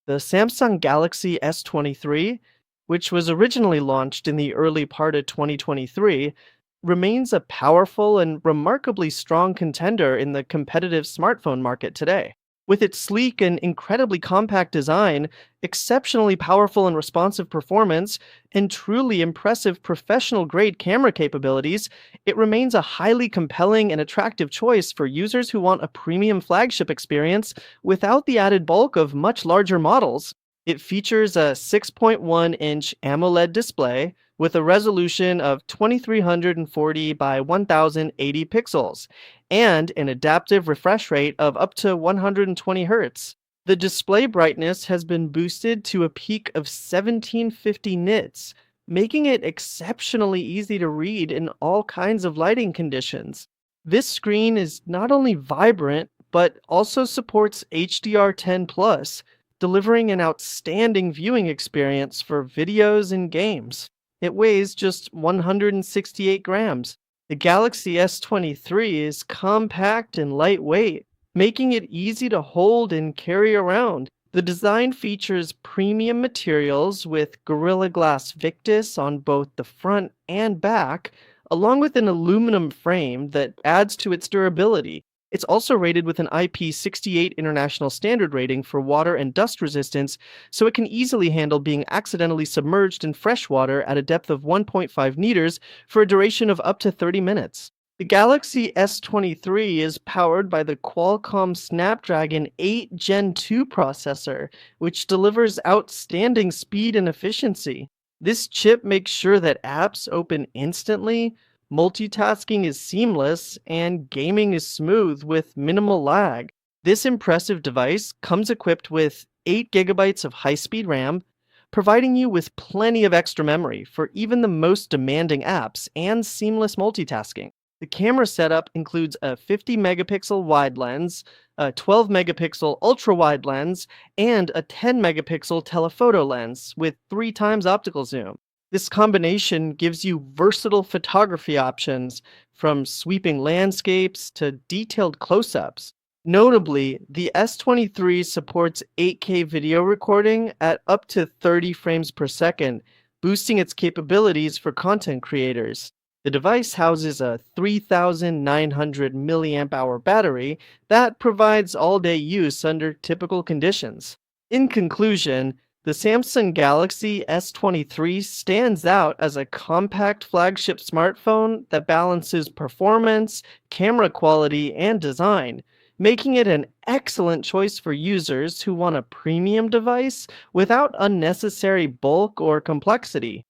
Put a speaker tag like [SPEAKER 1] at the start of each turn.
[SPEAKER 1] The Samsung Galaxy S23, which was originally launched in the early part of 2023, remains a powerful and remarkably strong contender in the competitive smartphone market today. With its sleek and incredibly compact design, exceptionally powerful and responsive performance, and truly impressive professional grade camera capabilities, it remains a highly compelling and attractive choice for users who want a premium flagship experience without the added bulk of much larger models. It features a 6.1-inch AMOLED display with a resolution of 2340 by 1080 pixels and an adaptive refresh rate of up to 120 Hz. The display brightness has been boosted to a peak of 1750 nits, making it exceptionally easy to read in all kinds of lighting conditions. This screen is not only vibrant, but also supports HDR10 Plus, delivering an outstanding viewing experience for videos and games. It weighs just 168 grams. The Galaxy S23 is compact and lightweight, making it easy to hold and carry around. The design features premium materials with Gorilla Glass Victus on both the front and back, along with an aluminum frame that adds to its durability. It's also rated with an IP68 international standard rating for water and dust resistance, so it can easily handle being accidentally submerged in fresh water at a depth of 1.5 meters for a duration of up to 30 minutes. The Galaxy S23 is powered by the Qualcomm Snapdragon 8 Gen 2 processor, which delivers outstanding speed and efficiency. This chip makes sure that apps open instantly, multitasking is seamless, and gaming is smooth with minimal lag. This impressive device comes equipped with 8 gigabytes of high-speed RAM, providing you with plenty of extra memory for even the most demanding apps and seamless multitasking. The camera setup includes a 50 megapixel wide lens, a 12 megapixel ultra wide lens, and a 10 megapixel telephoto lens with 3 times optical zoom. This combination gives you versatile photography options, from sweeping landscapes to detailed close-ups. Notably, the S23 supports 8K video recording at up to 30 frames per second, boosting its capabilities for content creators. The device houses a 3,900 milliamp hour battery that provides all-day use under typical conditions. In conclusion, the Samsung Galaxy S23 stands out as a compact flagship smartphone that balances performance, camera quality, and design, making it an excellent choice for users who want a premium device without unnecessary bulk or complexity.